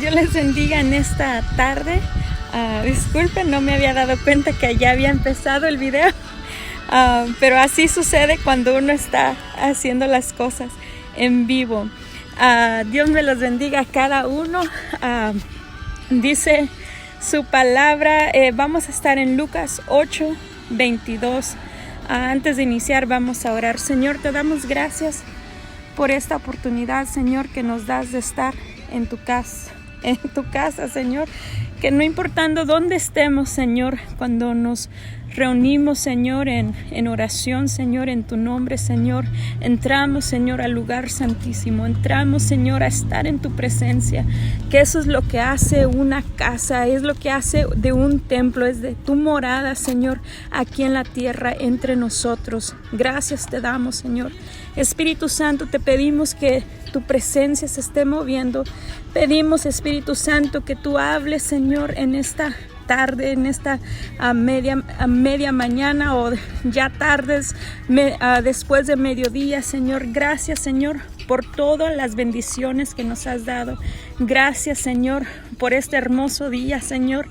Dios les bendiga en esta tarde. Disculpen, no me había dado cuenta que ya había empezado el video. Pero así sucede cuando uno está haciendo las cosas en vivo. Dios me los bendiga a cada uno. Dice su palabra, vamos a estar en Lucas 8:22. Antes de iniciar vamos a orar. Señor, te damos gracias por esta oportunidad, Señor, que nos das de estar en tu casa, Señor, que no importando dónde estemos, Señor, cuando nos reunimos, Señor, en oración, Señor, en tu nombre, Señor, entramos, Señor, al lugar santísimo, entramos, Señor, a estar en tu presencia, que eso es lo que hace una casa, es lo que hace de un templo, es de tu morada, Señor, aquí en la tierra, entre nosotros. Gracias te damos, Señor. Espíritu Santo, te pedimos que tu presencia se esté moviendo. Pedimos, Espíritu Santo, que tú hables, Señor, en esta tarde, en esta media mañana o ya tardes, después de mediodía, Señor. Gracias, Señor, por todas las bendiciones que nos has dado. Gracias, Señor, por este hermoso día, Señor,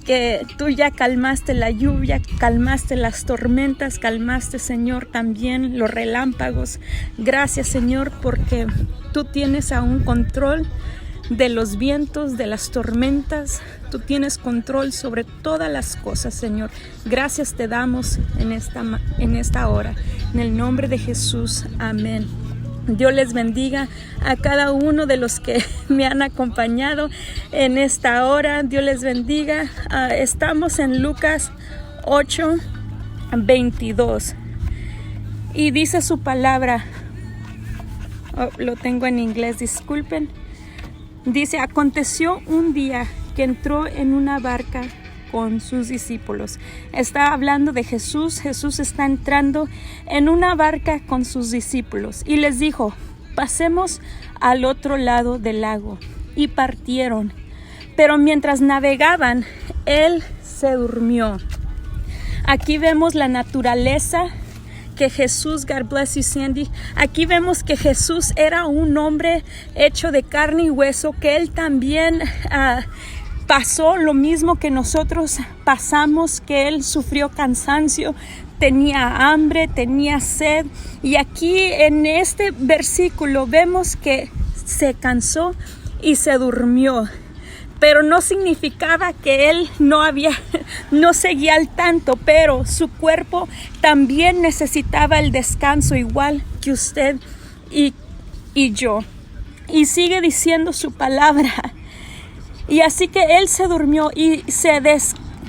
que tú ya calmaste la lluvia, calmaste las tormentas, calmaste, Señor, también los relámpagos. Gracias, Señor, porque tú tienes aún control de los vientos, de las tormentas. Tú tienes control sobre todas las cosas, Señor. Gracias te damos en esta hora. En el nombre de Jesús, amén. Dios les bendiga a cada uno de los que me han acompañado en esta hora. Dios les bendiga. Estamos en Lucas 8:22. Y dice su palabra. Lo tengo en inglés, disculpen. Dice, aconteció un día que entró en una barca con sus discípulos. Está hablando de Jesús. Jesús está entrando en una barca con sus discípulos y les dijo, pasemos al otro lado del lago. Y partieron. Pero mientras navegaban, él se durmió. Aquí vemos la naturaleza que Jesús, God bless you, Sandy. Aquí vemos que Jesús era un hombre hecho de carne y hueso, que él también pasó lo mismo que nosotros pasamos, que él sufrió cansancio, tenía hambre, tenía sed. Y aquí en este versículo vemos que se cansó y se durmió. Pero no significaba que él no seguía al tanto, pero su cuerpo también necesitaba el descanso igual que usted y yo. Y sigue diciendo su palabra. Y así que él se durmió y se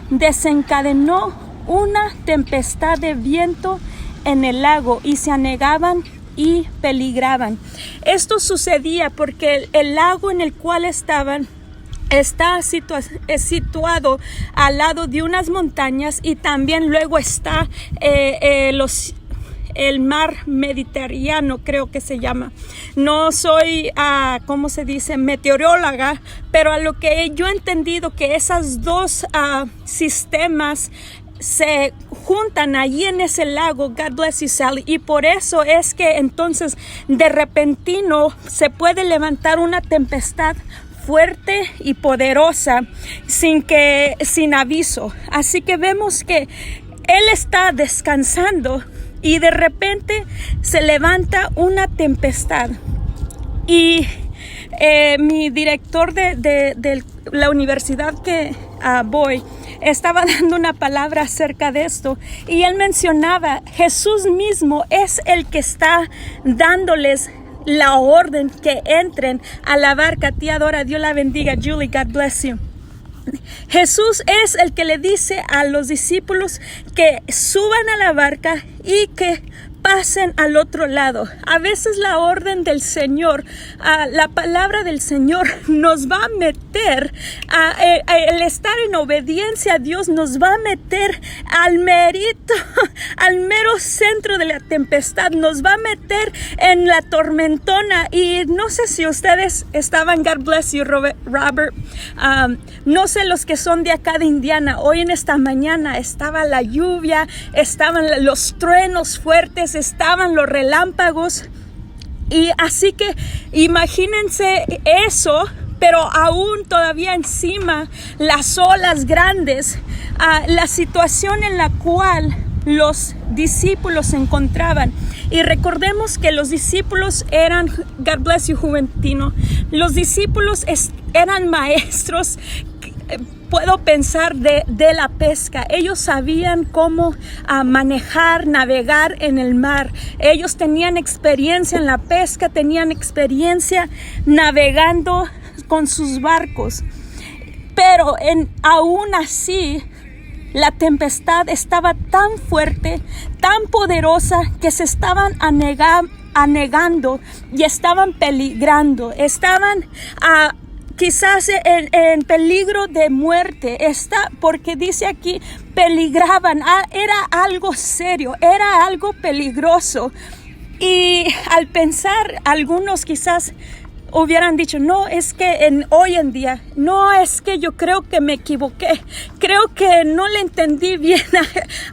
desencadenó una tempestad de viento en el lago y se anegaban y peligraban. Esto sucedía porque el lago en el cual estaban está situado al lado de unas montañas y también luego está el mar Mediterráneo, creo que se llama. No soy, ¿cómo se dice?, meteoróloga, pero a lo que yo he entendido que esos dos sistemas se juntan allí en ese lago. God bless you, Sally. Y por eso es que entonces de repentino se puede levantar una tempestad fuerte y poderosa sin aviso. Así que vemos que él está descansando y de repente se levanta una tempestad. Y mi director de la universidad que voy estaba dando una palabra acerca de esto y él mencionaba, Jesús mismo es el que está dándoles la orden que entren a la barca. Tía Dora, Dios la bendiga. Julie, God bless you. Jesús es el que le dice a los discípulos que suban a la barca y que pasen al otro lado. A veces la orden del Señor, la palabra del Señor nos va a meter, el estar en obediencia a Dios nos va a meter al mero centro de la tempestad, nos va a meter en la tormentona. Y no sé si ustedes estaban, God bless you, Robert, no sé los que son de acá de Indiana, hoy en esta mañana estaba la lluvia, estaban los truenos fuertes, estaban los relámpagos. Y así que imagínense eso pero aún todavía encima las olas grandes, la situación en la cual los discípulos se encontraban. Y recordemos que los discípulos eran, God bless you, Juventino, los discípulos eran maestros, puedo pensar, de la pesca. Ellos sabían cómo manejar, navegar en el mar. Ellos tenían experiencia en la pesca, tenían experiencia navegando con sus barcos. Pero aún así, la tempestad estaba tan fuerte, tan poderosa, que se estaban anegando y estaban peligrando. Estaban quizás en peligro de muerte. Porque dice aquí, peligraban. Era algo serio, era algo peligroso. Y al pensar, algunos quizás hubieran dicho, no, es que hoy en día, no, es que yo creo que me equivoqué, creo que no le entendí bien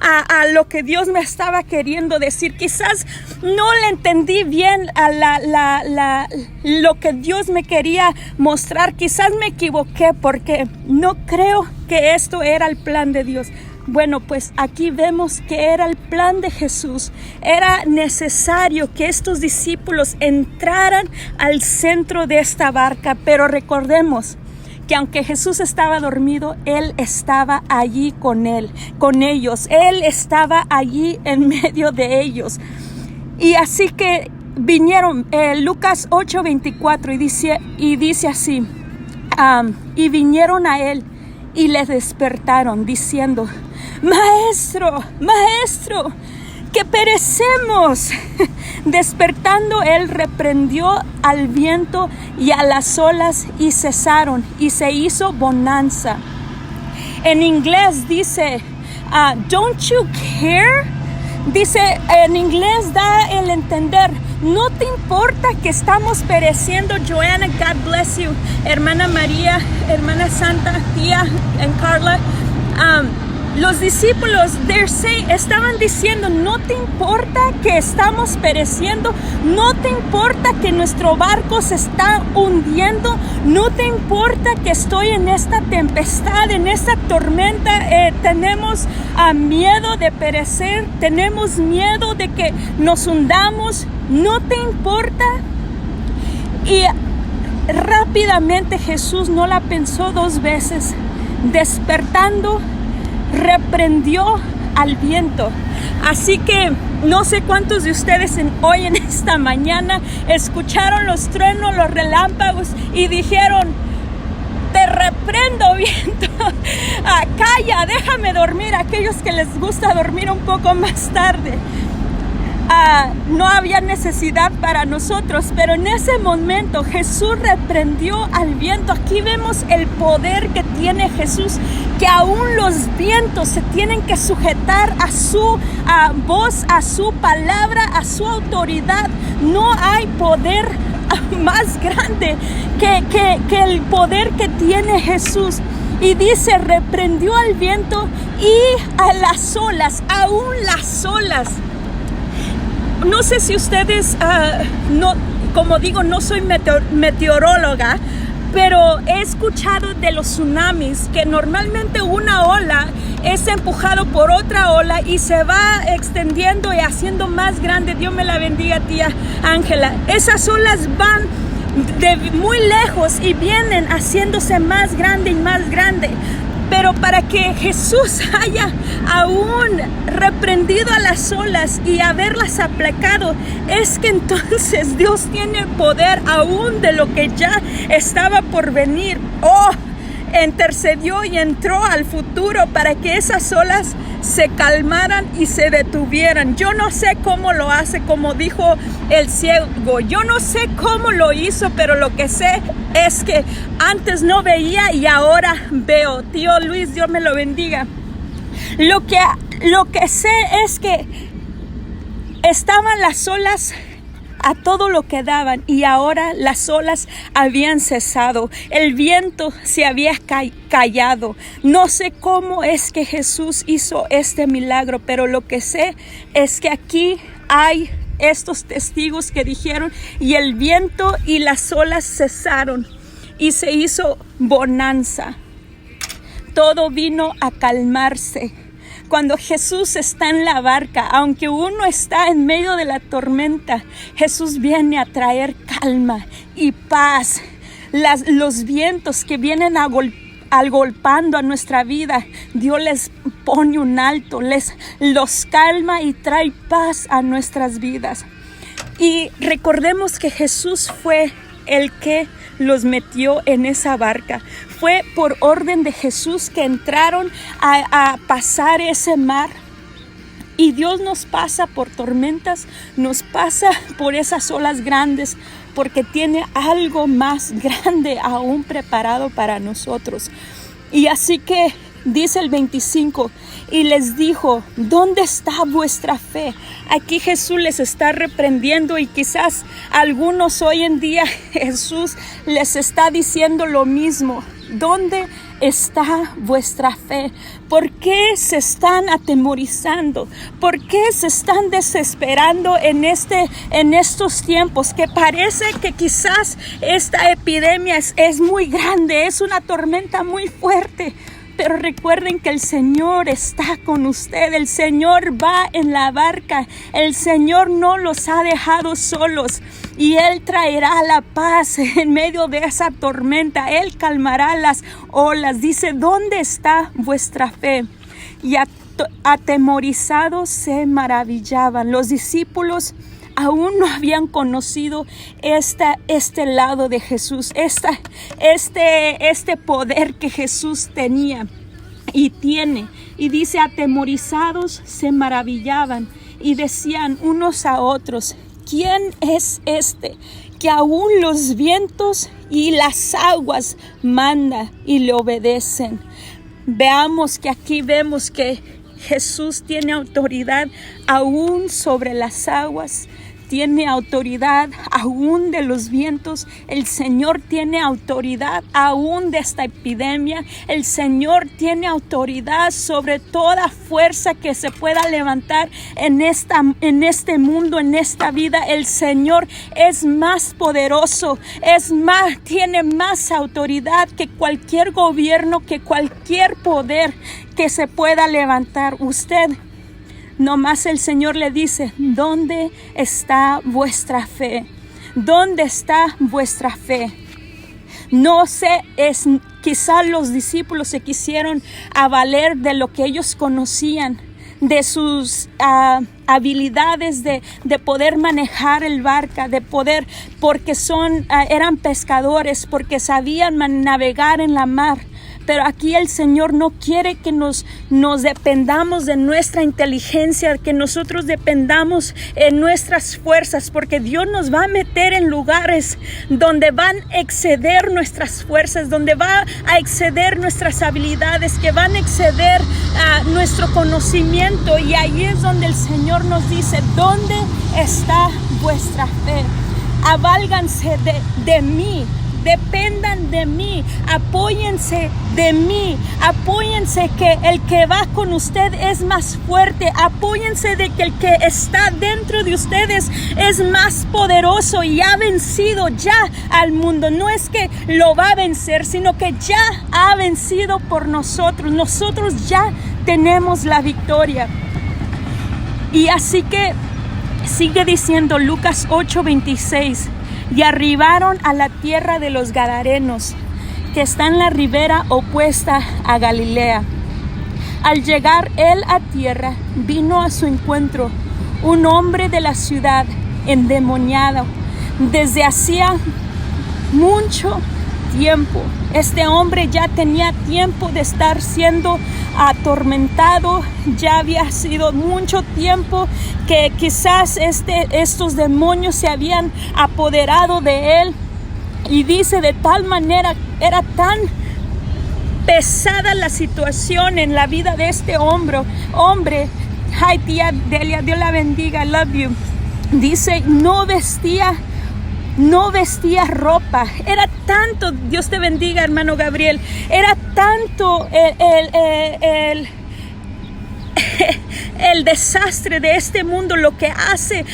a lo que Dios me estaba queriendo decir, quizás no le entendí bien a lo que Dios me quería mostrar, quizás me equivoqué porque no creo que esto era el plan de Dios. Bueno, pues aquí vemos que era el plan de Jesús. Era necesario que estos discípulos entraran al centro de esta barca, pero recordemos que aunque Jesús estaba dormido, Él estaba allí con ellos. Él estaba allí en medio de ellos. Y así que vinieron, Lucas 8:24, y dice así, y vinieron a Él y le despertaron diciendo, Maestro, Maestro, que perecemos. Despertando, Él reprendió al viento y a las olas y cesaron, y se hizo bonanza. En inglés dice, don't you care? Dice, en inglés da el entender, no te importa que estamos pereciendo. Joanna, God bless you. Hermana María, hermana Santa, tía, and Carla. Los discípulos estaban diciendo, no te importa que estamos pereciendo, no te importa que nuestro barco se está hundiendo, no te importa que estoy en esta tempestad, en esta tormenta, tenemos miedo de perecer, tenemos miedo de que nos hundamos, no te importa. Y rápidamente Jesús no la pensó dos veces, despertando, reprendió al viento. Así que no sé cuántos de ustedes hoy en esta mañana escucharon los truenos, los relámpagos y dijeron, te reprendo, viento, calla, déjame dormir. Aquellos que les gusta dormir un poco más tarde. No había necesidad para nosotros, pero en ese momento Jesús reprendió al viento. Aquí vemos el poder que tiene Jesús, que aún los vientos se tienen que sujetar a su voz, a su palabra, a su autoridad. No hay poder más grande que el poder que tiene Jesús. Y dice, reprendió al viento y a las olas, aún las olas. No sé si ustedes, como digo, no soy meteoróloga, pero he escuchado de los tsunamis que normalmente una ola es empujado por otra ola y se va extendiendo y haciendo más grande. Dios me la bendiga, tía Ángela. Esas olas van de muy lejos y vienen haciéndose más grande y más grande. Pero para que Jesús haya aún reprendido a las olas y haberlas aplacado, es que entonces Dios tiene poder aún de lo que ya estaba por venir. Intercedió y entró al futuro para que esas olas se calmaran y se detuvieran. Yo no sé cómo lo hace, como dijo el ciego. Yo no sé cómo lo hizo, pero lo que sé es que antes no veía y ahora veo. Tío Luis, Dios me lo bendiga. Lo que sé es que estaban las olas a todo lo que daban y ahora las olas habían cesado, el viento se había callado. No sé cómo es que Jesús hizo este milagro, pero lo que sé es que aquí hay estos testigos que dijeron, y el viento y las olas cesaron. y se hizo bonanza. Todo vino a calmarse. Cuando Jesús está en la barca, aunque uno está en medio de la tormenta, Jesús viene a traer calma y paz. Los vientos que vienen agolpando a nuestra vida, Dios les pone un alto, los calma y trae paz a nuestras vidas. Y recordemos que Jesús fue el que los metió en esa barca. Fue por orden de Jesús que entraron a pasar ese mar. Y Dios nos pasa por tormentas, nos pasa por esas olas grandes, porque tiene algo más grande aún preparado para nosotros. Y así que dice el 25, y les dijo, ¿dónde está vuestra fe? Aquí Jesús les está reprendiendo, y quizás algunos hoy en día Jesús les está diciendo lo mismo. ¿Dónde está vuestra fe? ¿Por qué se están atemorizando? ¿Por qué se están desesperando en estos tiempos que parece que quizás esta epidemia es muy grande, es una tormenta muy fuerte? Pero recuerden que el Señor está con usted, el Señor va en la barca, el Señor no los ha dejado solos y Él traerá la paz en medio de esa tormenta, Él calmará las olas. Dice, ¿dónde está vuestra fe? Y atemorizados se maravillaban. Los discípulos aún no habían conocido este lado de Jesús, este poder que Jesús tenía y tiene. Y dice, atemorizados se maravillaban y decían unos a otros, ¿quién es este que aún los vientos y las aguas manda y le obedecen? Veamos que aquí vemos que Jesús tiene autoridad aún sobre las aguas, tiene autoridad aún de los vientos. El Señor tiene autoridad aún de esta epidemia. El Señor tiene autoridad sobre toda fuerza que se pueda levantar en este mundo, en esta vida. El Señor es más poderoso, tiene más autoridad que cualquier gobierno, que cualquier poder que se pueda levantar. Usted, nomás el Señor le dice, ¿dónde está vuestra fe? ¿Dónde está vuestra fe? No sé, quizás los discípulos se quisieron avaler de lo que ellos conocían, de sus habilidades de poder manejar el barca, de poder, porque eran pescadores, porque sabían navegar en la mar. Pero aquí el Señor no quiere que nos dependamos de nuestra inteligencia, que nosotros dependamos en nuestras fuerzas, porque Dios nos va a meter en lugares donde van a exceder nuestras fuerzas, donde va a exceder nuestras habilidades, que van a exceder nuestro conocimiento. Y ahí es donde el Señor nos dice, ¿dónde está vuestra fe? Aválganse de mí. Dependan de mí, apóyense de mí, apóyense que el que va con usted es más fuerte, apóyense de que el que está dentro de ustedes es más poderoso y ha vencido ya al mundo. No es que lo va a vencer, sino que ya ha vencido por nosotros. Nosotros ya tenemos la victoria. Y así que sigue diciendo Lucas 8:26. Y arribaron a la tierra de los Gadarenos, que está en la ribera opuesta a Galilea. Al llegar él a tierra, vino a su encuentro un hombre de la ciudad, endemoniado, desde hacía mucho tiempo. Este hombre ya tenía tiempo de estar siendo atormentado, ya había sido mucho tiempo que quizás estos demonios se habían apoderado de él. Y dice, de tal manera, era tan pesada la situación en la vida de este hombre. Hi tía Delia, Dios la bendiga, I love you. Dice, no vestía ropa. Era tanto, Dios te bendiga, hermano Gabriel, era tanto el desastre de este mundo, lo que hace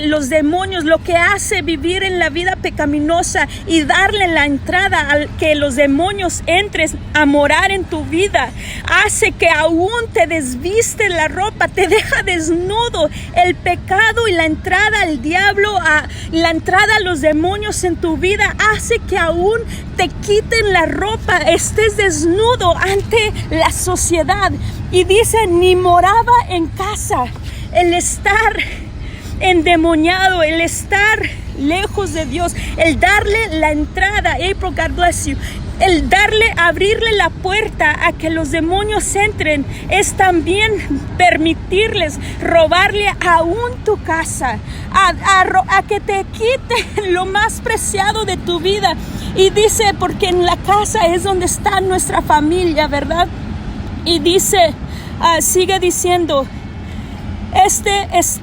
los demonios, lo que hace vivir en la vida pecaminosa y darle la entrada a que los demonios entren a morar en tu vida, hace que aún te desviste la ropa, te deja desnudo. El pecado y la entrada al diablo, la entrada a los demonios en tu vida, hace que aún te quiten la ropa, estés desnudo ante la sociedad. Y dice, ni moraba en casa. El estar endemoniado, el estar lejos de Dios, el darle la entrada, April, God bless you, el abrirle la puerta a que los demonios entren, es también permitirles robarle aún tu casa, a que te quiten lo más preciado de tu vida. Y dice, porque en la casa es donde está nuestra familia, ¿verdad? Y dice, sigue diciendo,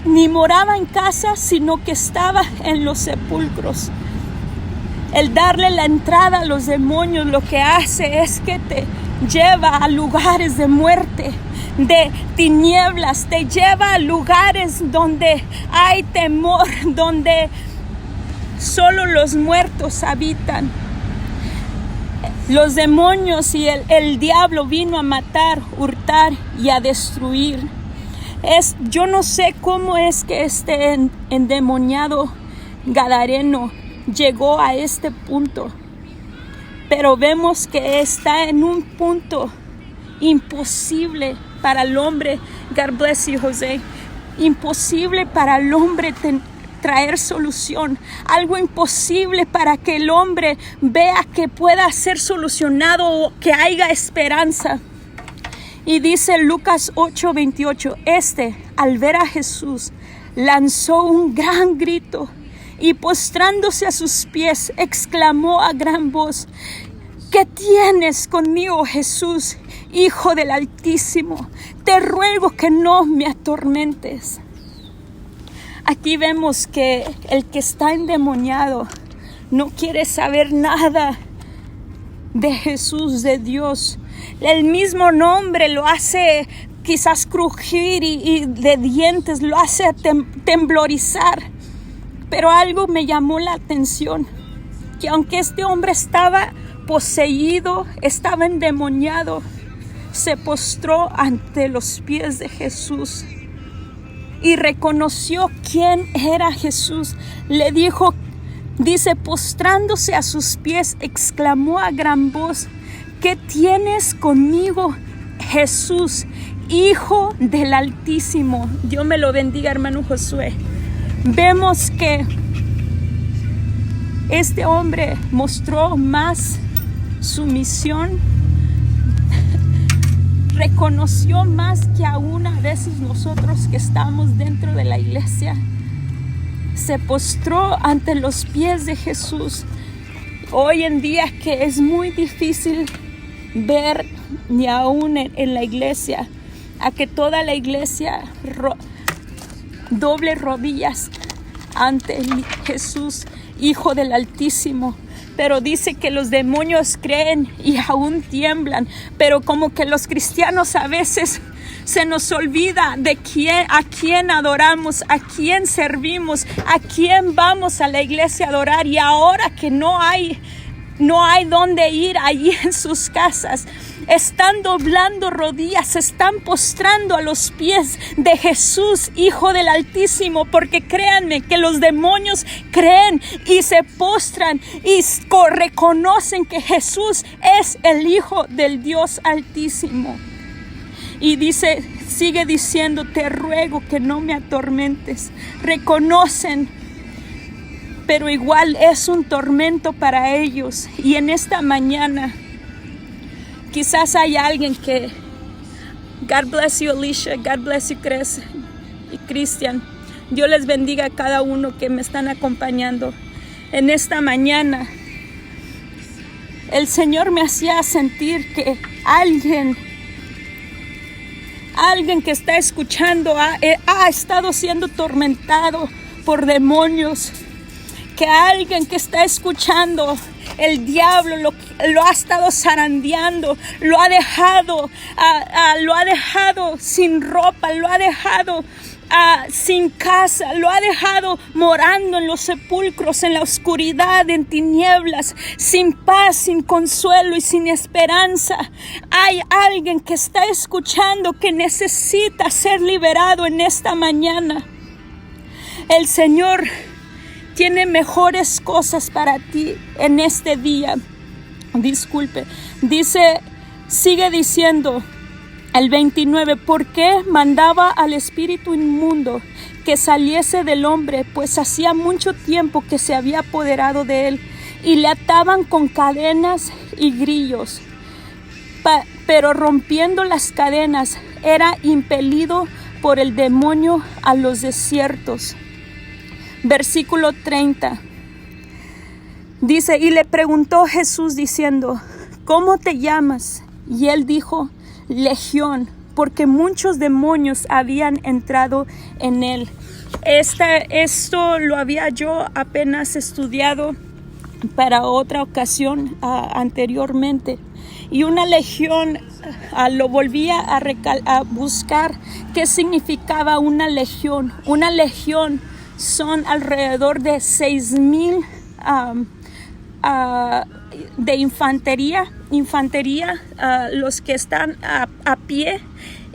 ni moraba en casa, sino que estaba en los sepulcros. El darle la entrada a los demonios lo que hace es que te lleva a lugares de muerte, de tinieblas, te lleva a lugares donde hay temor, donde solo los muertos habitan. Los demonios y el diablo vino a matar, hurtar y a destruir. Yo no sé cómo es que este endemoniado gadareno llegó a este punto, pero vemos que está en un punto imposible para el hombre. God bless you, José. Imposible para el hombre traer solución, algo imposible para que el hombre vea que pueda ser solucionado o que haya esperanza. Y dice Lucas 8:28, al ver a Jesús, lanzó un gran grito y postrándose a sus pies, exclamó a gran voz, ¿qué tienes conmigo, Jesús, Hijo del Altísimo? Te ruego que no me atormentes. Aquí vemos que el que está endemoniado no quiere saber nada de Jesús, de Dios. El mismo nombre lo hace quizás crujir y de dientes, lo hace temblorizar. Pero algo me llamó la atención, que aunque este hombre estaba poseído, estaba endemoniado, se postró ante los pies de Jesús y reconoció quién era Jesús. Le dijo, dice, postrándose a sus pies, exclamó a gran voz, ¿qué tienes conmigo, Jesús, Hijo del Altísimo? Dios me lo bendiga, hermano Josué. Vemos que este hombre mostró más sumisión, reconoció más que aún a veces nosotros que estamos dentro de la iglesia. Se postró ante los pies de Jesús. Hoy en día que es muy difícil ver, ni aún en la iglesia, a que toda la iglesia doble rodillas ante Jesús, Hijo del Altísimo. Pero dice que los demonios creen y aún tiemblan. Pero como que los cristianos a veces se nos olvida de a quién adoramos, a quién servimos, a quién vamos a la iglesia a adorar. Y ahora que no hay dónde ir allí en sus casas, están doblando rodillas, se están postrando a los pies de Jesús, Hijo del Altísimo, porque créanme que los demonios creen y se postran y reconocen que Jesús es el Hijo del Dios Altísimo. Y dice, sigue diciendo, te ruego que no me atormentes. Reconocen, pero igual es un tormento para ellos. Y en esta mañana quizás hay alguien que, God bless you, Alicia, God bless you, Cres y Cristian. Dios les bendiga a cada uno que me están acompañando. En esta mañana, el Señor me hacía sentir que alguien que está escuchando ha estado siendo atormentado por demonios, que alguien que está escuchando, el diablo lo ha estado zarandeando, lo ha dejado sin ropa, lo ha dejado sin casa, lo ha dejado morando en los sepulcros, en la oscuridad, en tinieblas, sin paz, sin consuelo y sin esperanza. Hay alguien que está escuchando que necesita ser liberado en esta mañana. El Señor tiene mejores cosas para ti en este día. Sigue diciendo el 29, ¿por qué mandaba al espíritu inmundo que saliese del hombre? Pues hacía mucho tiempo que se había apoderado de él, y le ataban con cadenas y grillos. Pero rompiendo las cadenas, era impelido por el demonio a los desiertos. Versículo 30. Dice, y le preguntó Jesús diciendo, ¿cómo te llamas? Y él dijo, Legión, porque muchos demonios habían entrado en él. Esto lo había yo apenas estudiado para otra ocasión anteriormente. Y una legión, lo volvía a buscar qué significaba una legión. Una legión son alrededor de 6,000 de infantería, los que están a pie,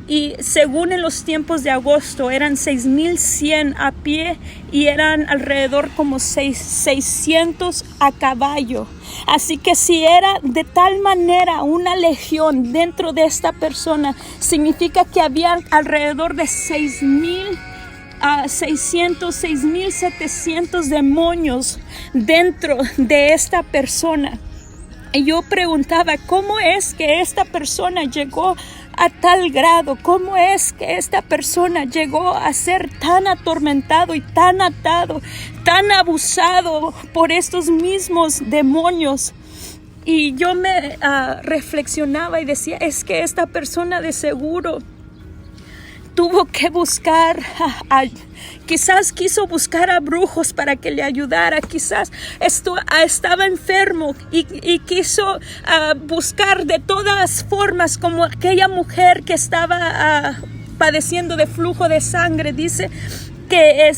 y según en los tiempos de agosto eran 6,100 a pie y eran alrededor como 600 a caballo. Así que si era de tal manera una legión dentro de esta persona, significa que había alrededor de 6,700 demonios dentro de esta persona. Y yo preguntaba, ¿cómo es que esta persona llegó a tal grado? ¿Cómo es que esta persona llegó a ser tan atormentado y tan atado, tan abusado por estos mismos demonios? Y yo me reflexionaba y decía, es que esta persona de seguro tuvo que buscar, quizás quiso buscar a brujos para que le ayudara, quizás estaba enfermo y quiso buscar de todas formas, como aquella mujer que estaba padeciendo de flujo de sangre. Dice que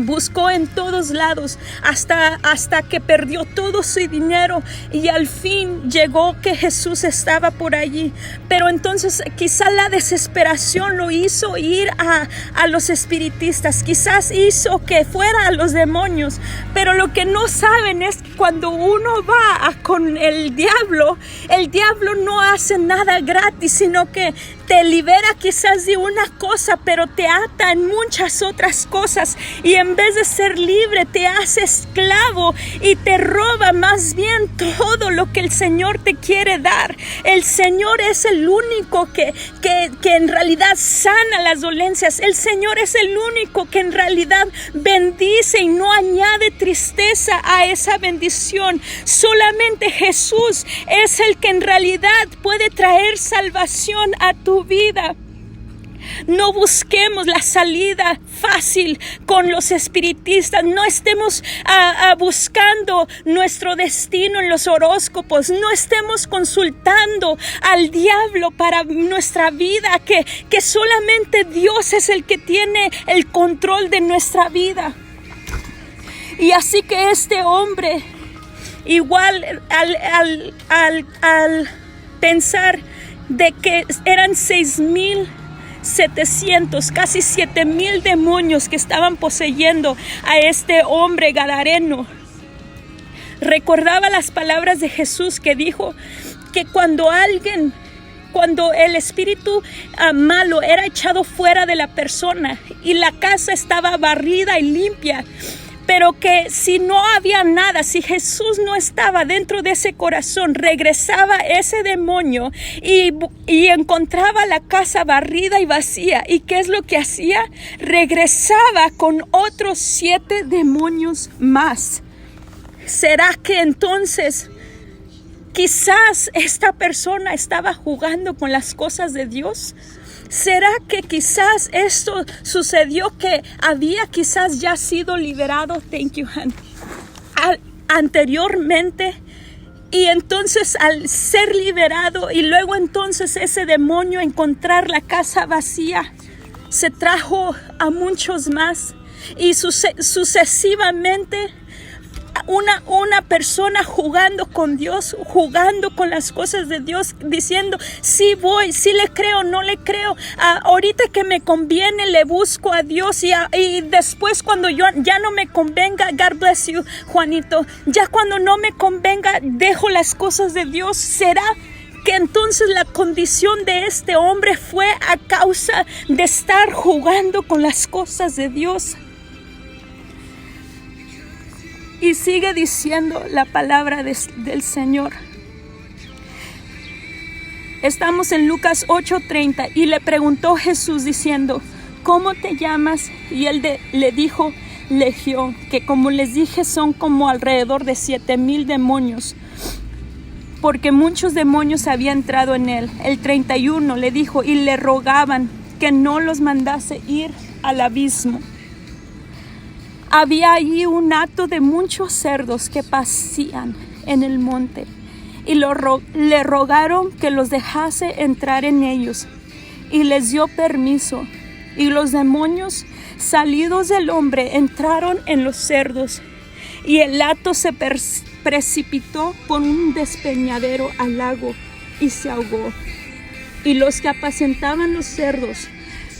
buscó en todos lados hasta que perdió todo su dinero, y al fin llegó que Jesús estaba por allí. Pero entonces quizás la desesperación lo hizo ir a los espiritistas, quizás hizo que fuera a los demonios. Pero lo que no saben es que cuando uno va con el diablo no hace nada gratis, sino que te libera quizás de una cosa, pero te ata en muchas otras cosas, y en vez de ser libre te hace esclavo y te roba más bien todo lo que el Señor te quiere dar. El Señor es el único que en realidad sana las dolencias. El Señor es el único que en realidad bendice y no añade tristeza a esa bendición. Solamente Jesús es el que en realidad puede traer salvación a tu vida. No busquemos la salida fácil con los espiritistas. No estemos buscando nuestro destino en los horóscopos. No estemos consultando al diablo para nuestra vida, que solamente Dios es el que tiene el control de nuestra vida. Y así que este hombre, igual al pensar de que eran 6,700, casi 7,000 demonios que estaban poseyendo a este hombre gadareno, recordaba las palabras de Jesús que dijo que cuando el espíritu malo era echado fuera de la persona y la casa estaba barrida y limpia, pero que si no había nada, si Jesús no estaba dentro de ese corazón, regresaba ese demonio y encontraba la casa barrida y vacía. ¿Y qué es lo que hacía? Regresaba con otros 7 demonios más. ¿Será que entonces quizás esta persona estaba jugando con las cosas de Dios? ¿Será que quizás esto sucedió que había quizás ya sido liberado? Thank you, honey. Anteriormente, y entonces al ser liberado y luego entonces ese demonio encontrar la casa vacía, se trajo a muchos más y sucesivamente una persona jugando con Dios, jugando con las cosas de Dios, diciendo, sí voy, sí le creo, no le creo, ahorita que me conviene le busco a Dios y después cuando yo ya no me convenga, God bless you, Juanito, ya cuando no me convenga dejo las cosas de Dios. ¿Será que entonces la condición de este hombre fue a causa de estar jugando con las cosas de Dios? Y sigue diciendo la palabra del Señor. Estamos en Lucas 8:30 y le preguntó Jesús diciendo, ¿cómo te llamas? Y él le dijo, Legión, que como les dije son como alrededor de 7,000 demonios, porque muchos demonios habían entrado en él. El 31 le dijo y le rogaban que no los mandase ir al abismo. Había allí un hato de muchos cerdos que pasían en el monte y le rogaron que los dejase entrar en ellos y les dio permiso. Y los demonios salidos del hombre entraron en los cerdos y el hato se precipitó por un despeñadero al lago y se ahogó. Y los que apacentaban los cerdos,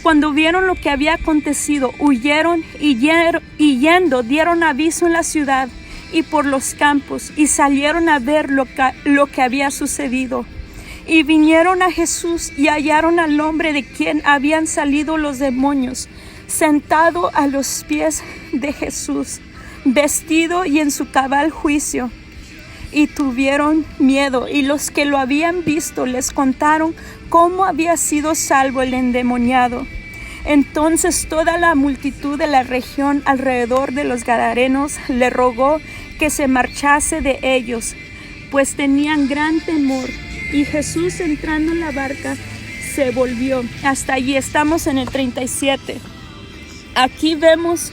cuando vieron lo que había acontecido, huyeron y yendo dieron aviso en la ciudad y por los campos y salieron a ver lo que había sucedido. Y vinieron a Jesús y hallaron al hombre de quien habían salido los demonios, sentado a los pies de Jesús, vestido y en su cabal juicio. Y tuvieron miedo, y los que lo habían visto les contaron cómo había sido salvo el endemoniado. Entonces toda la multitud de la región alrededor de los Gadarenos le rogó que se marchase de ellos, pues tenían gran temor. Y Jesús, entrando en la barca, se volvió. Hasta allí estamos en el 37. Aquí vemos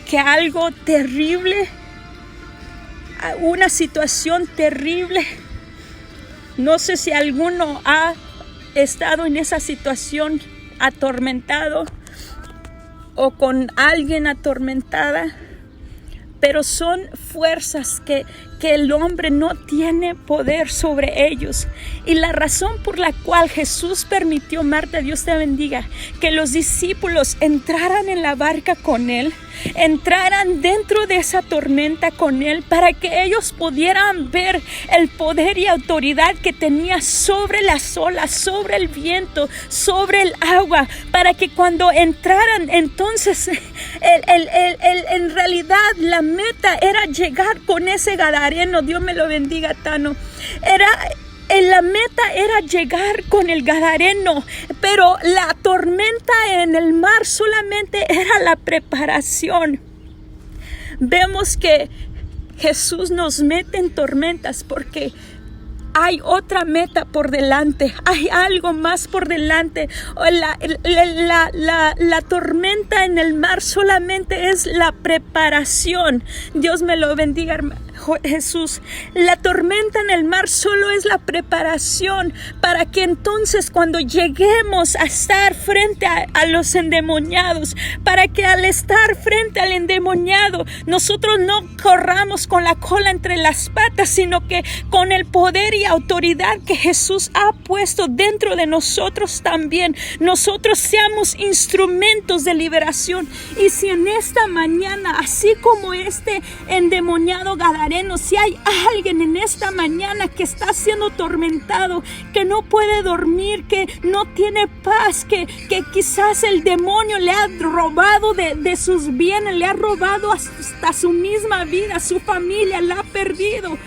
que algo terrible, una situación terrible. No sé si alguno ha estado en esa situación atormentado o con alguien atormentada, pero son fuerzas que el hombre no tiene poder sobre ellos. Y la razón por la cual Jesús permitió, Marta, Dios te bendiga, que los discípulos entraran en la barca con él, entraran dentro de esa tormenta con él, para que ellos pudieran ver el poder y autoridad que tenía sobre las olas, sobre el viento, sobre el agua, para que cuando entraran, entonces en realidad la meta era llegar con ese Gadareno. Dios me lo bendiga, Tano. La meta era llegar con el Gadareno, pero la tormenta en el mar solamente era la preparación. Vemos que Jesús nos mete en tormentas porque hay otra meta por delante, hay algo más por delante. La tormenta en el mar solamente es la preparación. Dios me lo bendiga, Jesús. La tormenta en el mar solo es la preparación para que entonces cuando lleguemos a estar frente a los endemoniados, para que al estar frente al endemoniado nosotros no corramos con la cola entre las patas, sino que con el poder y autoridad que Jesús ha puesto dentro de nosotros también, nosotros seamos instrumentos de liberación. Y si en esta mañana, así como este endemoniado Gadareno, si hay alguien en esta mañana que está siendo atormentado, que no puede dormir, que no tiene paz, que quizás el demonio le ha robado de sus bienes, le ha robado hasta su misma vida, su familia la ha perdido,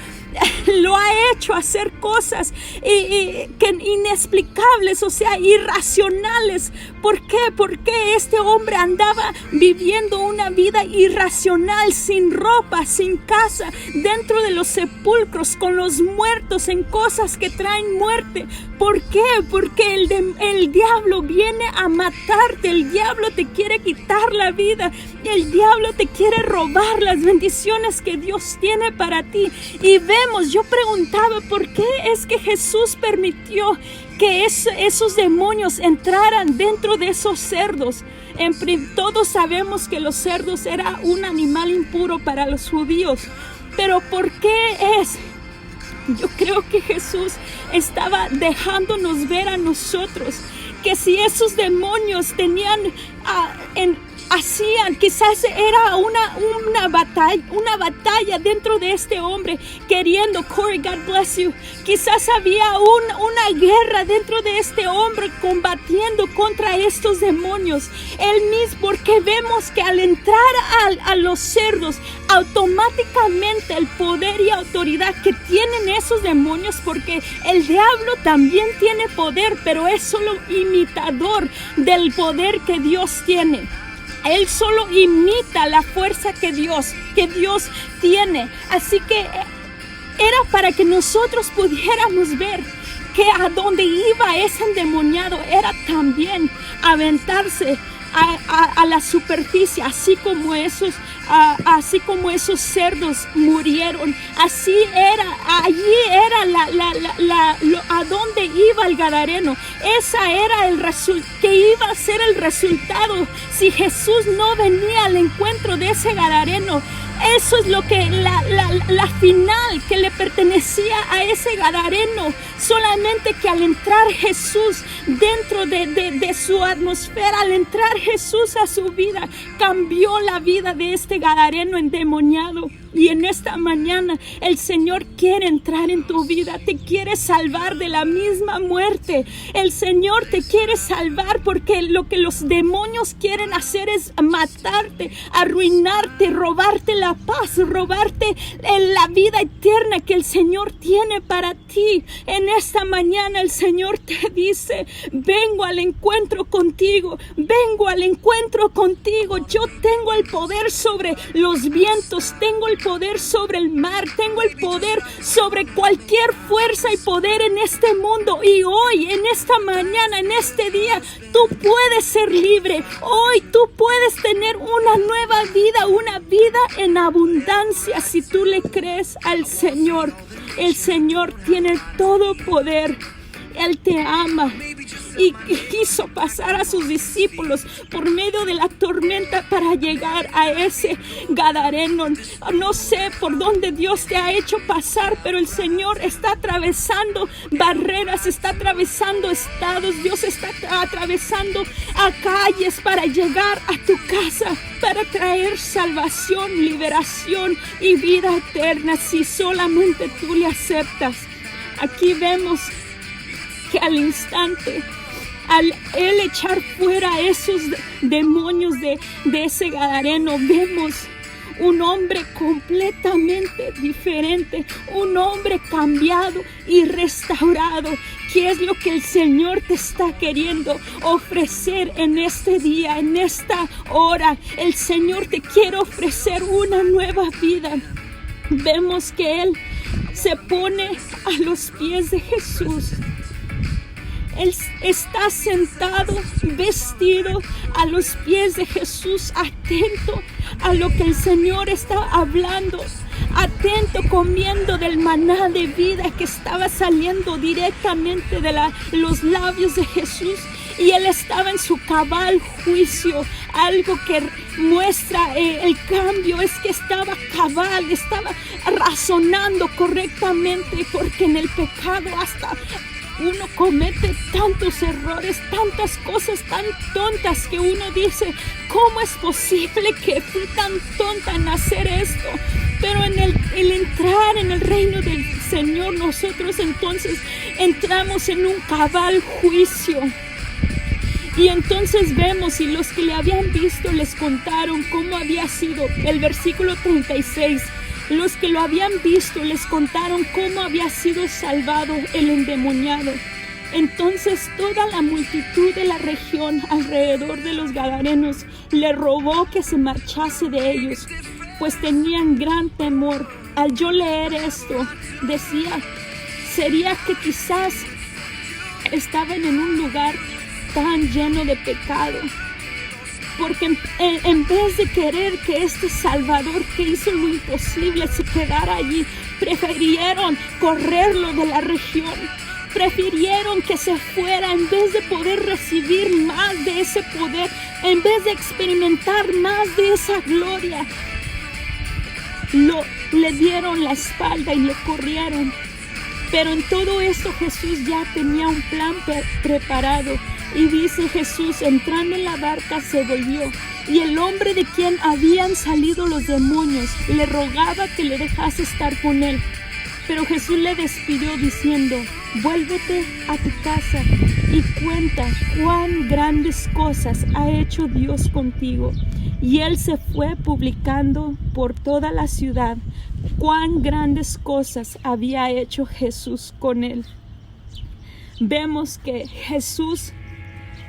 lo ha hecho hacer cosas que inexplicables, o sea, irracionales. ¿Por qué? Porque este hombre andaba viviendo una vida irracional, sin ropa, sin casa, dentro de los sepulcros, con los muertos, en cosas que traen muerte. ¿Por qué? Porque el diablo viene a matarte, el diablo te quiere quitar la vida, el diablo te quiere robar las bendiciones que Dios tiene para ti. Y vemos, yo preguntaba, ¿por qué es que Jesús permitió que esos demonios entraran dentro de esos cerdos? Todos sabemos que los cerdos era un animal impuro para los judíos, pero ¿por qué es? Yo creo que Jesús estaba dejándonos ver a nosotros que si esos demonios hacían, quizás era una batalla dentro de este hombre queriendo, Corey, God bless you, quizás había una guerra dentro de este hombre combatiendo contra estos demonios. Él mismo, porque vemos que al entrar a los cerdos, automáticamente el poder y autoridad que tienen esos demonios, porque el diablo también tiene poder, pero es solo imitador del poder que Dios tiene. Él solo imita la fuerza que Dios tiene. Así que era para que nosotros pudiéramos ver que a donde iba ese endemoniado era también aventarse a la superficie, así como esos cerdos murieron. Así era, allí era a donde iba el gadareno. Esa era que iba a ser el resultado si Jesús no venía al encuentro de ese gadareno. Eso es lo que la final que le pertenecía a ese gadareno. Solamente que al entrar Jesús dentro de su atmósfera, al entrar Jesús a su vida, cambió la vida de este gadareno endemoniado. Y en esta mañana el Señor quiere entrar en tu vida, te quiere salvar de la misma muerte. El Señor te quiere salvar porque lo que los demonios quieren hacer es matarte, arruinarte, robarte la paz, robarte la vida eterna que el Señor tiene para ti. En esta mañana el Señor te dice: vengo al encuentro contigo, vengo al encuentro contigo. Yo tengo el poder sobre los vientos, tengo el poder sobre el mar, tengo el poder sobre cualquier fuerza y poder en este mundo. Y hoy, en esta mañana, en este día, tú puedes ser libre. Hoy tú puedes tener una nueva vida, una vida en abundancia si tú le crees al Señor. El Señor tiene todo poder. Él te ama y quiso pasar a sus discípulos por medio de la tormenta para llegar a ese gadareno. No sé por dónde Dios te ha hecho pasar, pero el Señor está atravesando barreras, está atravesando estados. Dios está atravesando a calles para llegar a tu casa, para traer salvación, liberación y vida eterna si solamente tú le aceptas. Aquí vemos que al instante, al Él echar fuera esos demonios de ese gadareno, vemos un hombre completamente diferente, un hombre cambiado y restaurado. ¿Qué es lo que el Señor te está queriendo ofrecer en este día, en esta hora? El Señor te quiere ofrecer una nueva vida. Vemos que Él se pone a los pies de Jesús. Él está sentado, vestido a los pies de Jesús, atento a lo que el Señor está hablando, atento, comiendo del maná de vida que estaba saliendo directamente de los labios de Jesús. Y Él estaba en su cabal juicio. Algo que muestra el cambio es que estaba cabal, estaba razonando correctamente, porque en el pecado hasta uno comete tantos errores, tantas cosas tan tontas que uno dice: ¿cómo es posible que fui tan tonta en hacer esto? Pero en el entrar en el reino del Señor, nosotros entonces entramos en un cabal juicio. Y entonces vemos, y los que le habían visto les contaron cómo había sido. El versículo 36. Los que lo habían visto les contaron cómo había sido salvado el endemoniado. Entonces toda la multitud de la región alrededor de los gadarenos le rogó que se marchase de ellos, pues tenían gran temor. Al yo leer esto, decía: sería que quizás estaban en un lugar tan lleno de pecado. Porque en vez de querer que este Salvador que hizo lo imposible se quedara allí, prefirieron correrlo de la región. Prefirieron que se fuera en vez de poder recibir más de ese poder, en vez de experimentar más de esa gloria. Le dieron la espalda y le corrieron. Pero en todo esto Jesús ya tenía un plan preparado. Y dice Jesús, entrando en la barca se volvió. Y el hombre de quien habían salido los demonios le rogaba que le dejase estar con él. Pero Jesús le despidió diciendo, vuélvete a tu casa y cuenta cuán grandes cosas ha hecho Dios contigo. Y él se fue publicando por toda la ciudad cuán grandes cosas había hecho Jesús con él. Vemos que Jesús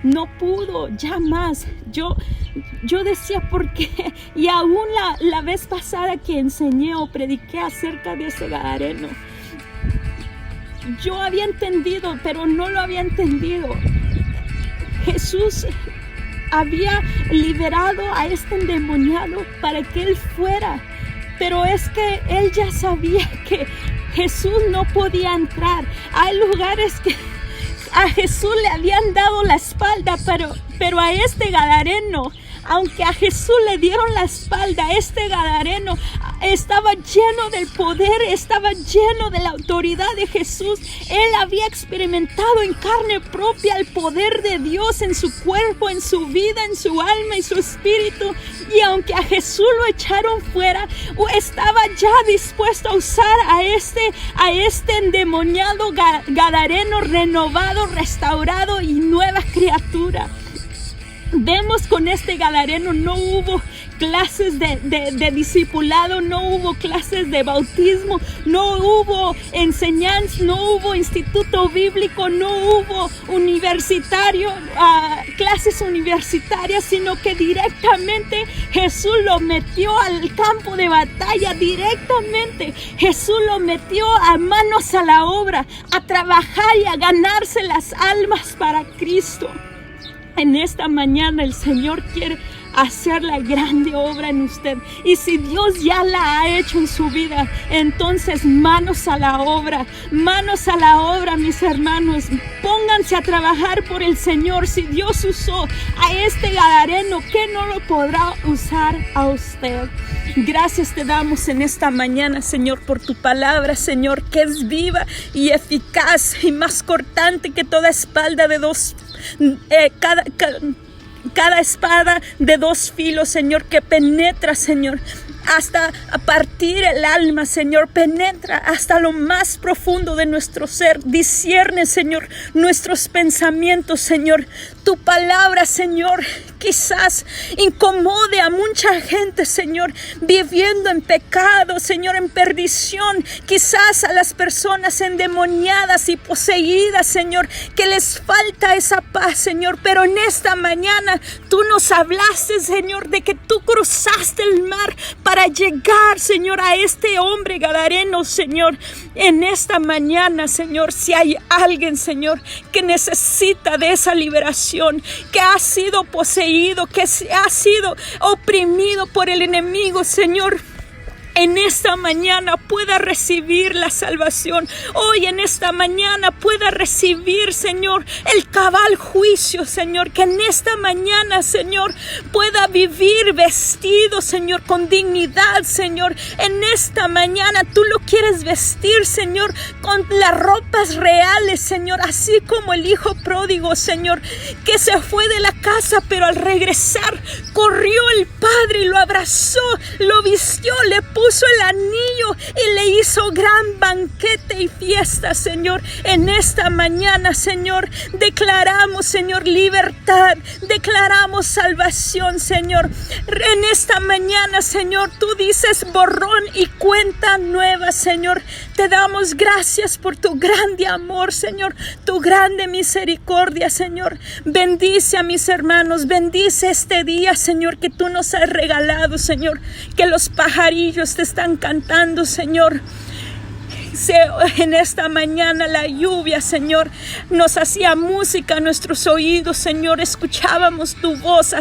no pudo ya más. Yo decía, ¿por qué? Y aún la vez pasada que enseñé o prediqué acerca de ese gadareno, yo había entendido, pero no lo había entendido. Jesús había liberado a este endemoniado para que él fuera, pero es que él ya sabía que Jesús no podía entrar. Hay lugares que a Jesús le habían dado la espalda, pero a este gadareno, aunque a Jesús le dieron la espalda, este gadareno estaba lleno del poder, estaba lleno de la autoridad de Jesús. Él había experimentado en carne propia el poder de Dios en su cuerpo, en su vida, en su alma y su espíritu. Y aunque a Jesús lo echaron fuera, estaba ya dispuesto a usar a este endemoniado gadareno renovado, restaurado y nueva criatura. Vemos con este gadareno no hubo clases de discipulado, no hubo clases de bautismo, no hubo enseñanza, no hubo instituto bíblico, no hubo clases universitarias, sino que directamente Jesús lo metió al campo de batalla, directamente Jesús lo metió a manos a la obra, a trabajar y a ganarse las almas para Cristo. En esta mañana el Señor quiere hacer la grande obra en usted. Y si Dios ya la ha hecho en su vida, entonces manos a la obra, mis hermanos. Pónganse a trabajar por el Señor. Si Dios usó a este gadareno, ¿qué no lo podrá usar a usted? Gracias te damos en esta mañana, Señor, por tu palabra, Señor, que es viva y eficaz y más cortante que toda espada de cada espada de dos filos, Señor, que penetra, Señor, hasta partir el alma, Señor, penetra hasta lo más profundo de nuestro ser, discierne, Señor, nuestros pensamientos, Señor. Tu palabra, Señor, quizás incomode a mucha gente, Señor, viviendo en pecado, Señor, en perdición. Quizás a las personas endemoniadas y poseídas, Señor, que les falta esa paz, Señor. Pero en esta mañana tú nos hablaste, Señor, de que tú cruzaste el mar para llegar, Señor, a este hombre gadareno, Señor. En esta mañana, Señor, si hay alguien, Señor, que necesita de esa liberación, que ha sido poseído, que ha sido oprimido por el enemigo, Señor, en esta mañana pueda recibir la salvación. Hoy en esta mañana pueda recibir, Señor, el cabal juicio, Señor. Que en esta mañana, Señor, pueda vivir vestido, Señor, con dignidad, Señor. En esta mañana tú lo quieres vestir, Señor, con las ropas reales, Señor. Así como el hijo pródigo, Señor, que se fue de la casa, pero al regresar corrió el padre y lo abrazó, lo vistió, le puso el anillo y le hizo gran banquete y fiesta, Señor. En esta mañana, Señor, declaramos, Señor, libertad, declaramos salvación, Señor. En esta mañana, Señor, tú dices borrón y cuenta nueva, Señor. Te damos gracias por tu grande amor, Señor, tu grande misericordia, Señor. Bendice a mis hermanos, bendice este día, Señor, que tú nos has regalado, Señor. Que los pajarillos te están cantando, Señor. en esta mañana la lluvia, Señor, nos hacía música a nuestros oídos, Señor. Escuchábamos tu voz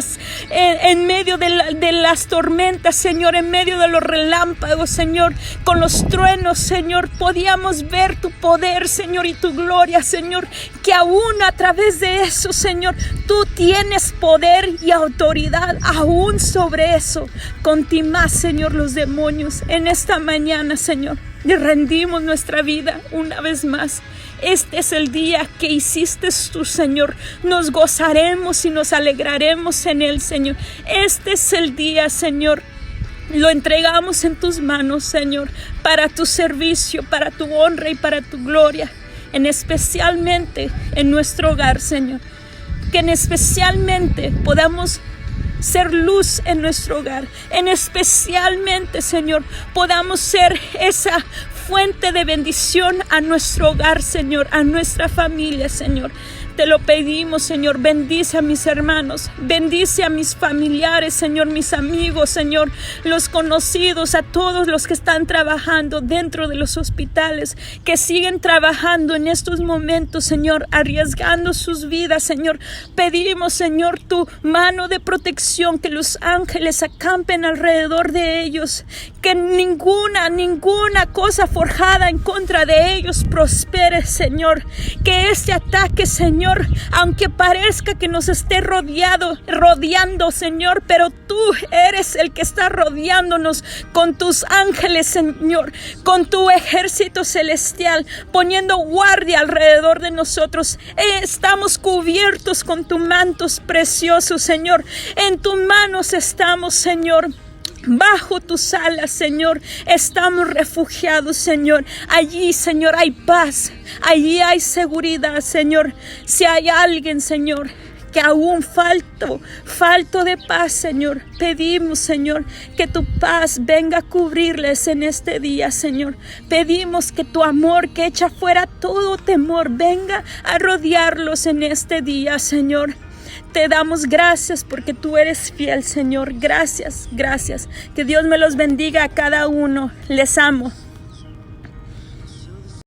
en medio de las tormentas, Señor, en medio de los relámpagos, Señor, con los truenos, Señor. Podíamos ver tu poder, Señor, y tu gloria, Señor, que aún a través de eso, Señor, tú tienes poder y autoridad aún sobre eso. Contimás, Señor, los demonios. En esta mañana, Señor, le rendimos nuestra vida una vez más. Este es el día que hiciste tú, Señor. Nos gozaremos y nos alegraremos en él, Señor. Este es el día, Señor. Lo entregamos en tus manos, Señor, para tu servicio, para tu honra y para tu gloria. Especialmente en nuestro hogar, Señor. Que especialmente podamos ser luz en nuestro hogar. Especialmente, Señor, podamos ser esa fuente de bendición a nuestro hogar, Señor, a nuestra familia, Señor. Te lo pedimos, Señor. Bendice a mis hermanos, bendice a mis familiares, Señor, mis amigos, Señor, los conocidos, a todos los que están trabajando dentro de los hospitales, que siguen trabajando en estos momentos, Señor, arriesgando sus vidas, Señor. Pedimos, Señor, tu mano de protección, que los ángeles acampen alrededor de ellos, que ninguna cosa forjada en contra de ellos prospere, Señor. Que este ataque, Señor, aunque parezca que nos esté rodeando, Señor, pero tú eres el que está rodeándonos con tus ángeles, Señor, con tu ejército celestial, poniendo guardia alrededor de nosotros. Estamos cubiertos con tus mantos preciosos, Señor. En tus manos estamos, Señor. Bajo tus alas, Señor, estamos refugiados, Señor. Allí, Señor, hay paz. Allí hay seguridad, Señor. Si hay alguien, Señor, que aún falto de paz, Señor, pedimos, Señor, que tu paz venga a cubrirles en este día, Señor. Pedimos que tu amor, que echa fuera todo temor, venga a rodearlos en este día, Señor. Te damos gracias porque tú eres fiel, Señor. Gracias, gracias. Que Dios me los bendiga a cada uno. Les amo.